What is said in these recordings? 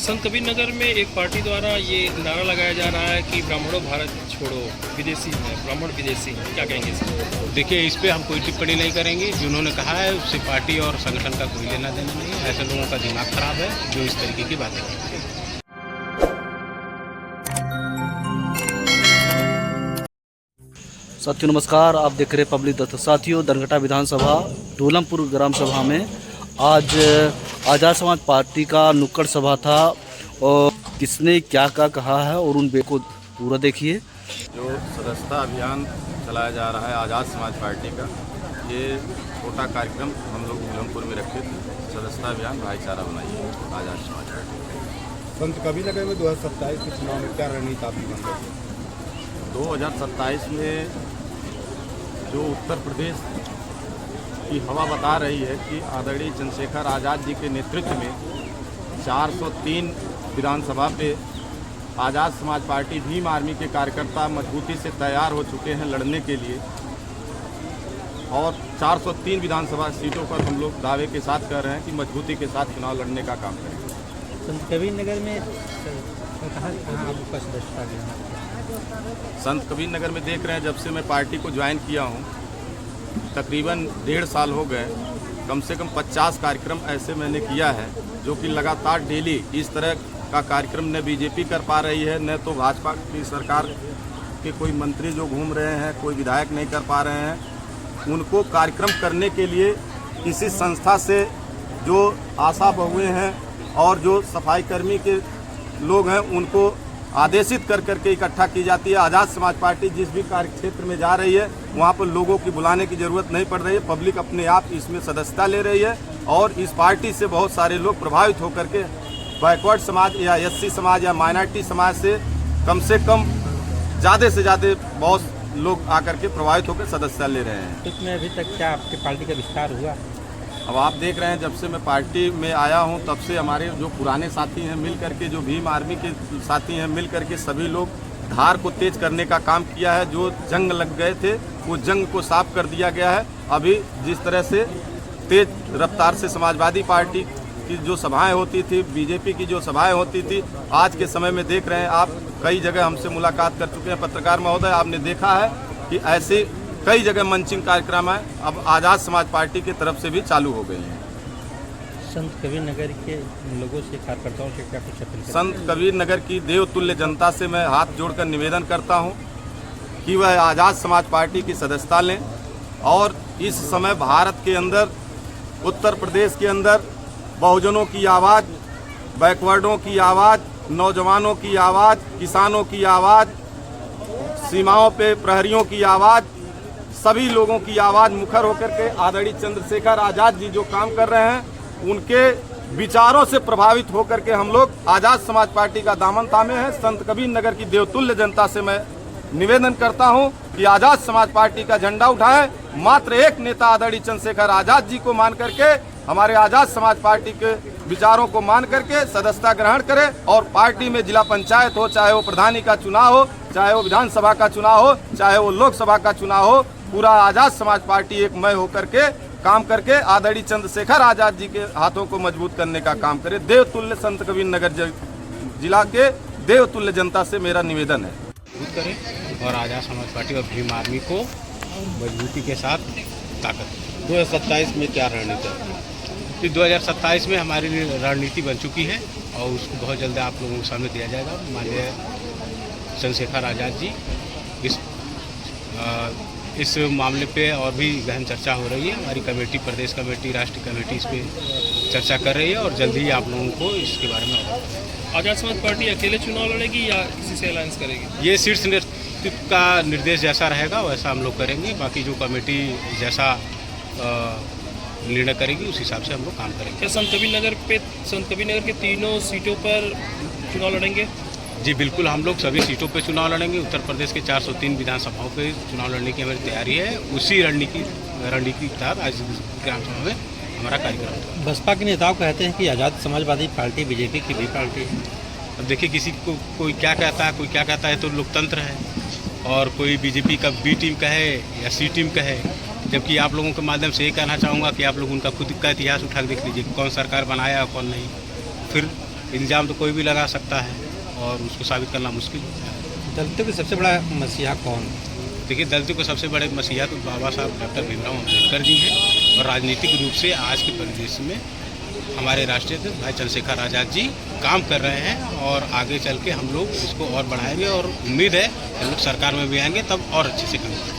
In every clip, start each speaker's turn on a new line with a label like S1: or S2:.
S1: संत कबीर नगर में एक पार्टी द्वारा ये नारा लगाया जा रहा है कि ब्राह्मणों भारत छोड़ो, विदेशी है, ब्राह्मण विदेशी है, क्या कहेंगे इसमें?
S2: देखिए, इस पे हम कोई टिप्पणी नहीं करेंगे। जिन्होंने कहा है उससे पार्टी और संगठन का कोई लेना देना नहीं है। ऐसे लोगों का दिमाग खराब है जो इस तरीके की बातें करते हैं।
S3: साथियों नमस्कार, आप देख रहे हैं पब्लिक दत्त। साथियों, दरगटा विधानसभा ढोलमपुर ग्राम सभा में आज आज़ाद समाज पार्टी का नुक्कड़ सभा था और किसने क्या कहा है और उन बे को पूरा देखिए।
S4: जो सदस्यता अभियान चलाया जा रहा है आज़ाद समाज पार्टी का, ये छोटा कार्यक्रम हम लोग ढोलमपुर में रखे थे। सदस्यता अभियान भाईचारा बनाइए आज़ाद समाज पार्टी।
S5: संत कबीर नगर में 2027 के चुनाव में क्या रणनीति आपकी बन रही है?
S4: 2027 में जो उत्तर प्रदेश की हवा बता रही है कि आदरणीय चंद्रशेखर आज़ाद जी के नेतृत्व में 403 विधानसभा पे आज़ाद समाज पार्टी भीम आर्मी के कार्यकर्ता मजबूती से तैयार हो चुके हैं लड़ने के लिए, और 403 विधानसभा सीटों पर हम लोग दावे के साथ कह रहे हैं कि मजबूती के साथ चुनाव लड़ने का काम करेंगे।
S6: संत कबीर नगर में कहाँ आपका सदस्यता अभियान?
S4: संत कबीर नगर में देख रहे हैं, जब से मैं पार्टी को ज्वाइन किया हूँ तकरीबन 1.5 साल हो गए। कम से कम 50 कार्यक्रम ऐसे मैंने किया है जो कि लगातार डेली इस तरह का कार्यक्रम न बीजेपी कर पा रही है, न तो भाजपा की सरकार के कोई मंत्री जो घूम रहे हैं, कोई विधायक नहीं कर पा रहे हैं। उनको कार्यक्रम करने के लिए किसी संस्था से जो आशा बहुएँ हैं और जो सफाई कर्मी के लोग हैं उनको आदेशित कर करके इकट्ठा की जाती है। आज़ाद समाज पार्टी जिस भी कार्य क्षेत्र में जा रही है वहाँ पर लोगों की बुलाने की ज़रूरत नहीं पड़ रही है। पब्लिक अपने आप इसमें सदस्यता ले रही है और इस पार्टी से बहुत सारे लोग प्रभावित होकर के बैकवर्ड समाज या एससी समाज या माइनॉरिटी समाज से कम ज़्यादा से ज़्यादा बहुत लोग आकर के प्रभावित होकर सदस्यता ले रहे हैं।
S6: इसमें अभी तक क्या आपकी पार्टी का विस्तार हुआ?
S4: अब आप देख रहे हैं, जब से मैं पार्टी में आया हूं तब से हमारे जो पुराने साथी हैं मिल करके, जो भीम आर्मी के साथी हैं मिल करके सभी लोग धार को तेज करने का काम किया है। जो जंग लग गए थे वो जंग को साफ कर दिया गया है। अभी जिस तरह से तेज रफ्तार से समाजवादी पार्टी की जो सभाएं होती थी, बीजेपी की जो सभाएं होती थी, आज के समय में देख रहे हैं आप, कई जगह हमसे मुलाकात कर चुके हैं पत्रकार महोदय, आपने देखा है कि ऐसे कई जगह मंचिंग कार्यक्रम है अब आज़ाद समाज पार्टी की तरफ से भी चालू हो गई हैं।
S6: संत कबीर नगर के लोगों से, कार्यकर्ताओं से क्या कुछ अपील?
S4: संत कबीर नगर की देवतुल्य जनता से मैं हाथ जोड़कर निवेदन करता हूं कि वह आज़ाद समाज पार्टी की सदस्यता लें। और इस समय भारत के अंदर, उत्तर प्रदेश के अंदर बहुजनों की आवाज़, बैकवर्डों की आवाज़, नौजवानों की आवाज़, किसानों की आवाज़, सीमाओं पे प्रहरियों की आवाज़, सभी लोगों की आवाज़ मुखर होकर के आदरणीय चंद्रशेखर आज़ाद जी जो काम कर रहे हैं उनके विचारों से प्रभावित होकर के हम लोग आज़ाद समाज पार्टी का दामन थामे हैं। संत कबीर नगर की देवतुल्य जनता से मैं निवेदन करता हूं कि आज़ाद समाज पार्टी का झंडा उठाएं। मात्र एक नेता आदरणीय चंद्रशेखर आज़ाद जी को मान करके, हमारे आज़ाद समाज पार्टी के विचारों को मान करके सदस्यता ग्रहण करें और पार्टी में जिला पंचायत हो, चाहे वो प्रधानी का चुनाव हो, चाहे वो विधानसभा का चुनाव हो, चाहे वो लोकसभा का चुनाव हो, पूरा आज़ाद समाज पार्टी एक मय होकर के काम करके आदरणीय चंद्रशेखर आज़ाद जी के हाथों को मजबूत करने का काम करे। देवतुल्य संत कबीर नगर जिला के देवतुल्य जनता से मेरा निवेदन है,
S2: मजबूत करें और आज़ाद समाज पार्टी और भीम आर्मी को मजबूती के साथ ताकत।
S5: 2027 में क्या रणनीति है?
S2: 2027 में हमारी रणनीति बन चुकी है और उसको बहुत जल्द आप लोगों के सामने दिया जाएगा। माननीय चंद्रशेखर आज़ाद जी इस मामले पे और भी गहन चर्चा हो रही है। हमारी कमेटी, प्रदेश कमेटी, राष्ट्रीय कमेटी इस पे चर्चा कर रही है और जल्दी ही आप लोगों को इसके बारे में अवगत।
S1: आज़ाद समाज पार्टी अकेले चुनाव लड़ेगी या किसी से अलायंस करेगी?
S2: ये शीर्ष नेतृत्व का निर्देश जैसा रहेगा वैसा हम लोग करेंगे। बाकी जो कमेटी जैसा निर्णय करेगी उस हिसाब से हम लोग काम करेंगे।
S1: क्या संत कबीर नगर के तीनों सीटों पर चुनाव लड़ेंगे?
S2: जी बिल्कुल, हम लोग सभी सीटों पे चुनाव लड़ेंगे। उत्तर प्रदेश के 403 विधानसभाओं पे चुनाव लड़ने की हमारी तैयारी है। उसी रणनीति के तहत आज ग्राम सभा में हमारा कार्यक्रम था।
S6: बसपा के नेताओं कहते हैं कि आज़ाद समाजवादी पार्टी बीजेपी की भी पार्टी है।
S2: अब देखिए, किसी को कोई क्या कहता है, कोई क्या कहता है, तो लोकतंत्र है। और कोई बीजेपी का बी टीम कहे या सी टीम कहे, जबकि आप लोगों के माध्यम से ये कहना चाहूँगा कि आप लोग उनका खुद का इतिहास उठा के देख लीजिए, कौन सरकार बनाया और कौन नहीं। फिर इल्ज़ाम तो कोई भी लगा सकता है और उसको साबित करना मुश्किल होता है।
S6: दलितों का सबसे बड़ा मसीहा कौन है?
S2: देखिए, दलितों के सबसे बड़े मसीहा तो बाबा साहब डॉक्टर भीमराव अम्बेडकर जी हैं और राजनीतिक रूप से आज के परिदृश्य में हमारे राष्ट्रीय अध्यक्ष भाई चंद्रशेखर आज़ाद जी काम कर रहे हैं और आगे चल के हम लोग इसको और बढ़ाएंगे और उम्मीद है हम लोग सरकार में भी आएंगे तब और अच्छे से काम करेंगे।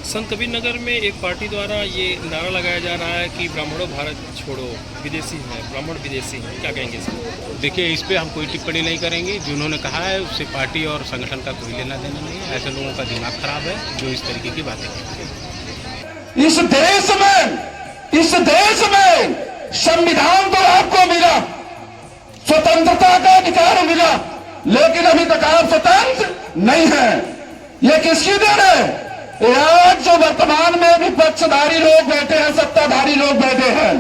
S1: संत कबीर नगर में एक पार्टी द्वारा ये नारा लगाया जा रहा है कि ब्राह्मणों भारत छोड़ो, विदेशी है, ब्राह्मण विदेशी है, क्या कहेंगे इसको?
S2: देखिए, इस पे हम कोई टिप्पणी नहीं करेंगे। जिन्होंने कहा है उससे पार्टी और संगठन का कोई लेना देना नहीं है। ऐसे लोगों का दिमाग खराब है जो इस तरीके की बातें करते हैं।
S7: इस देश में संविधान तो आपको मिला, स्वतंत्रता का अधिकार मिला, लेकिन अभी तक आप स्वतंत्र नहीं है। ये किसकी देन है? आज जो वर्तमान में विपक्षधारी लोग बैठे हैं, सत्ताधारी लोग बैठे हैं।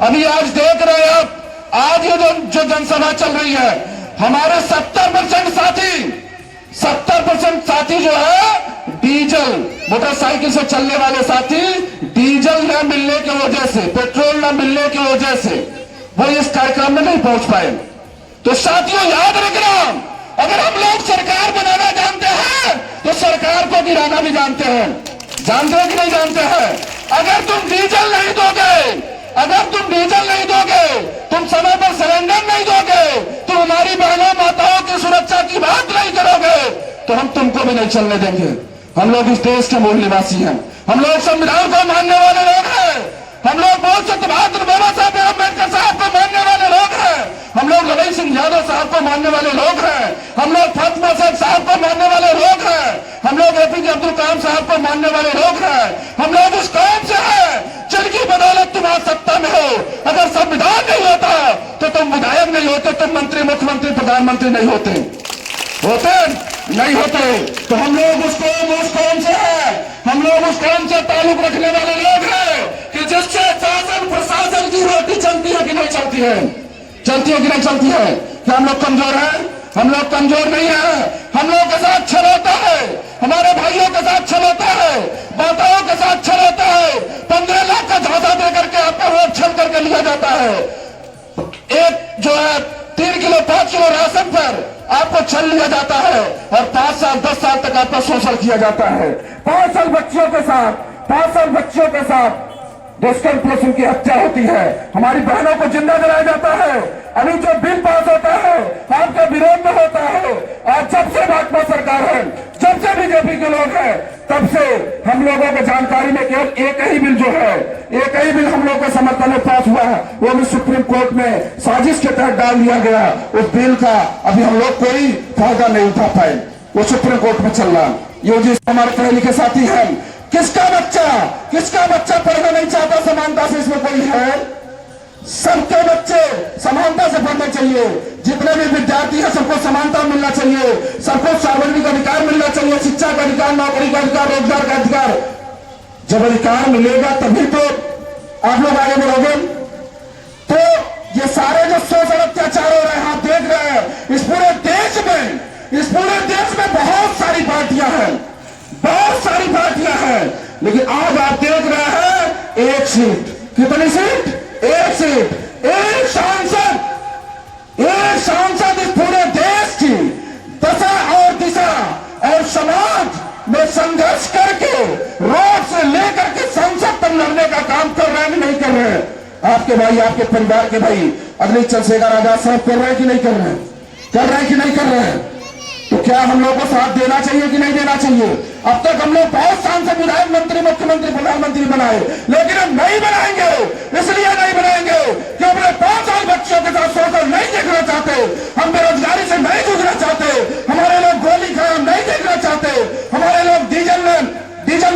S7: अभी आज देख रहे हैं आप, आज ये जो जनसभा चल रही है, हमारे 70% साथी जो है डीजल मोटरसाइकिल से चलने वाले साथी, डीजल न मिलने की वजह से, पेट्रोल न मिलने की वजह से वो इस कार्यक्रम में नहीं पहुंच पाए। तो साथियों, याद रखना, अगर हम लोग सरकार बनाना जानते हैं तो सरकार को गिराना भी जानते हैं। जानते हैं कि नहीं जानते हैं? अगर तुम डीजल नहीं दोगे, तुम समय पर सिलेंडर नहीं दोगे, तुम हमारी बहनों माताओं की सुरक्षा की बात नहीं करोगे, तो हम तुमको भी नहीं चलने देंगे। हम लोग इस देश के मूल निवासी हैं, हम लोग संविधान को मानने वाले लोग हैं, हम लोग बाबा साहब अम्बेडकर साहब को मानने वाले लोग हैं, हम लोग लड़ई सिंह यादव साहब को मानने वाले लोग हैं, हम लोग फातिमा साहब को मानने वाले लोग हैं, हम लोग एपीजे अब्दुल कलाम साहब को मानने वाले लोग हैं। हम लोग उस कौम से हैं जिनकी बदौलत तुम आज सत्ता में हो। अगर संविधान नहीं होता तो तुम विधायक नहीं होते, तुम मंत्री, मुख्यमंत्री, प्रधानमंत्री नहीं होते नहीं होते। तो हम लोग उस कौम से हैं, हम लोग उस कौम से ताल्लुक रखने वाले लोग हैं कि जिससे शासन प्रशासन की रोटी चलती है कि नहीं चलती है, चलती है कि नहीं चलती है। क्या हम लोग कमजोर हैं? हम लोग कमजोर नहीं है। हम लोग के साथ छल होता है, हमारे भाइयों के साथ छल होता है, माताओं के साथ छल होता है। 15 लाख का झांसा दे करके आपका वोट छल करके लिया जाता है। एक जो है 3 किलो 5 किलो राशन पर आपको छल लिया जाता है और 5 साल 10 साल तक आपका शोषण किया जाता है। 5 साल बच्चियों के साथ दुष्कर्म की हत्या होती है, हमारी बहनों को जिंदा जलाया जाता है। अभी जो बिल पास होता है आपके विरोध में होता है। आज जब से भाजपा सरकार है, जब से बीजेपी के लोग हैं, तब से हम लोगों को जानकारी में केवल एक ही बिल हम लोग के समर्थन में पास हुआ है, वो भी सुप्रीम कोर्ट में साजिश के तहत डाल दिया गया। उस बिल का अभी हम लोग कोई फायदा नहीं उठा पाए, वो सुप्रीम कोर्ट में चल रहा। योगी हमारे पढ़े लिखे साथी हैं, किसका बच्चा पढ़ना नहीं चाहता? समानता से इसमें कोई है? सबके बच्चे समानता से पढ़ना चाहिए। जितने भी विद्यार्थी हैं सबको समानता मिलना चाहिए, सबको सार्वजनिक अधिकार मिलना चाहिए, शिक्षा का अधिकार, नौकरी का अधिकार, रोजगार का अधिकार। जब अधिकार मिलेगा तभी तो आप लोग आगे बढ़ोगे। तो ये सारे जो शोषण अत्याचार हो रहे हैं, आप देख रहे हैं इस पूरे देश में बहुत सारी पार्टियां हैं, लेकिन आज आप देख रहे हैं एक सीट, कितनी सीट? एक सीट, एक सांसद इस पूरे देश की दशा और दिशा और समाज में संघर्ष करके रोड से लेकर के संसद तक लड़ने का काम कर रहे हैं कि नहीं कर रहे हैं? आपके भाई, आपके परिवार के भाई अगले चंद्रशेखर आजाद साहब कर रहे हैं कि नहीं कर रहे हैं? कर रहे हैं। तो क्या हम लोग को साथ देना चाहिए कि नहीं देना चाहिए? अब तक हम लोग बहुत सांसद, विधायक, मंत्री, मुख्यमंत्री, प्रधानमंत्री बनाए, लेकिन हम नहीं बनाएंगे। इसलिए नहीं बनाएंगे कि अपने 5 साल बच्चों के साथ शोषण नहीं देखना चाहते, हम बेरोजगारी से नहीं जूझना चाहते, हमारे लोग गोली खाए नहीं देखना चाहते, हमारे लोग डीजल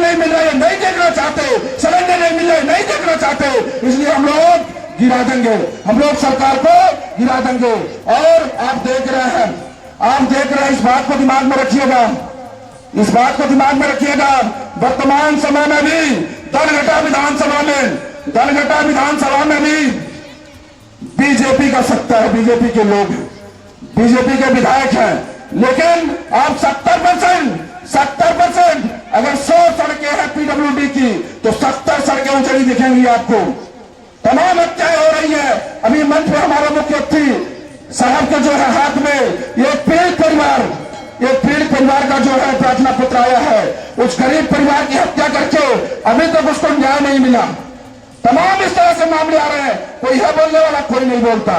S7: नहीं मिल रहे नहीं देखना चाहते, सिलेंडर नहीं मिल रहे नहीं देखना चाहते। इसलिए हम लोग गिरा देंगे, हम लोग सरकार को गिरा देंगे। और आप देख रहे हैं, इस बात को दिमाग में रखिएगा, वर्तमान समय में भी दलगटा विधानसभा में भी बीजेपी का सत्ता है, बीजेपी के लोग हैं, बीजेपी के विधायक हैं। लेकिन आप 70% अगर 100 सड़कें हैं पीडब्ल्यूडी की, तो 70 सड़कें उजड़ी दिखेंगी आपको। तमाम हत्याएं हो रही है। अभी मंच पे हमारे मुख्य अतिथि साहब के जो है हाथ में ये पीड़ित परिवार का जो है प्रार्थना पत्र आया है। उस गरीब परिवार की हत्या करके अभी तक उसको न्याय नहीं मिला। तमाम इस तरह से मामले आ रहे हैं, कोई है बोलने वाला, कोई नहीं बोलता।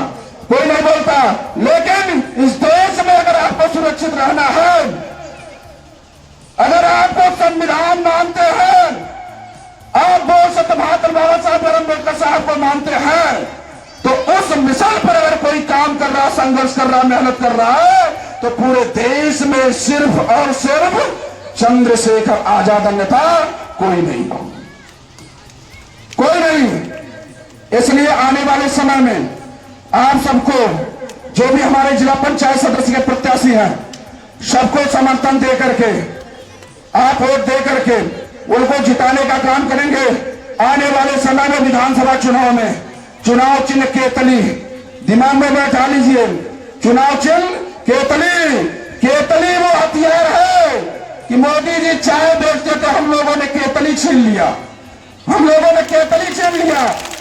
S7: लेकिन इस देश में अगर आपको सुरक्षित रहना है, अगर आपको संविधान मानते हैं, आप बोल सकते महात्मा बाबा साहब अम्बेडकर साहब को मानते हैं, तो उस मिसाल पर अगर कोई काम कर रहा, संघर्ष कर रहा, मेहनत कर रहा है, तो पूरे देश में सिर्फ और सिर्फ चंद्रशेखर आजाद, अन्यथा कोई नहीं। इसलिए आने वाले समय में आप सबको, जो भी हमारे जिला पंचायत सदस्य के प्रत्याशी हैं, सबको समर्थन दे करके, आप वोट दे करके उनको जिताने का काम करेंगे। आने वाले समय में विधानसभा चुनाव में चुनाव चिन्ह केतली दिमाग में बैठा लीजिए। चुनाव चिन्ह केतली वो हथियार है कि मोदी जी चाय बेचते थे, हम लोगों ने केतली छीन लिया,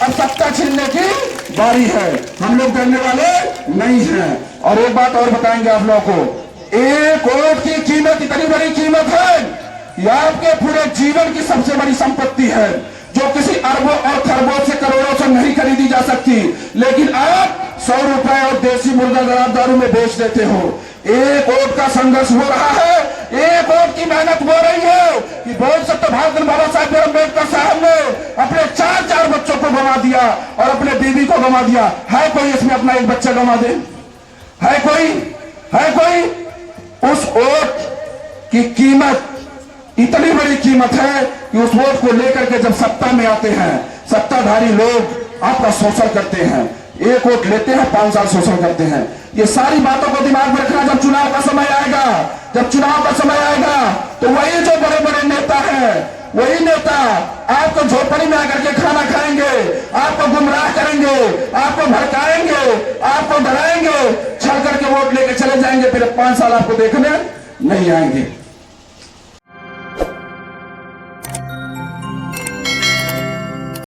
S7: अब सत्ता छीनने की बारी है। हम लोग डरने वाले नहीं हैं। और एक बात और बताएंगे आप लोगों को, एक वोट की कीमत इतनी बड़ी कीमत है, यह आपके पूरे जीवन की सबसे बड़ी संपत्ति है, जो किसी अरबों और खरबों से, करोड़ों से नहीं खरीदी जा सकती। लेकिन आप 100 रुपए और देसी मुर्गा दारू में बेच देते हो। एक वोट का संघर्ष हो रहा है, एक वोट की मेहनत हो रही है कि बोल सकते भारत बाबा साहब अम्बेडकर साहब ने अपने 4 बच्चों को गंवा दिया और अपने बीवी को गंवा दिया। है कोई इसमें अपना एक बच्चा गंवा दे? है कोई? उस वोट की कीमत इतनी बड़ी कीमत है कि उस वोट को लेकर के जब सत्ता में आते हैं, सत्ताधारी लोग आपका शोषण करते हैं। एक वोट लेते हैं, 5 साल शोषण करते हैं। ये सारी बातों को दिमाग में रखना। जब चुनाव का समय आएगा, तो वही जो बड़े बड़े नेता हैं, वही नेता आपको झोपड़ी में आकर के खाना खाएंगे, आपको गुमराह करेंगे, आपको भड़काएंगे, आपको डराएंगे, छल करके वोट लेके चले जाएंगे, फिर 5 साल आपको देखने नहीं आएंगे।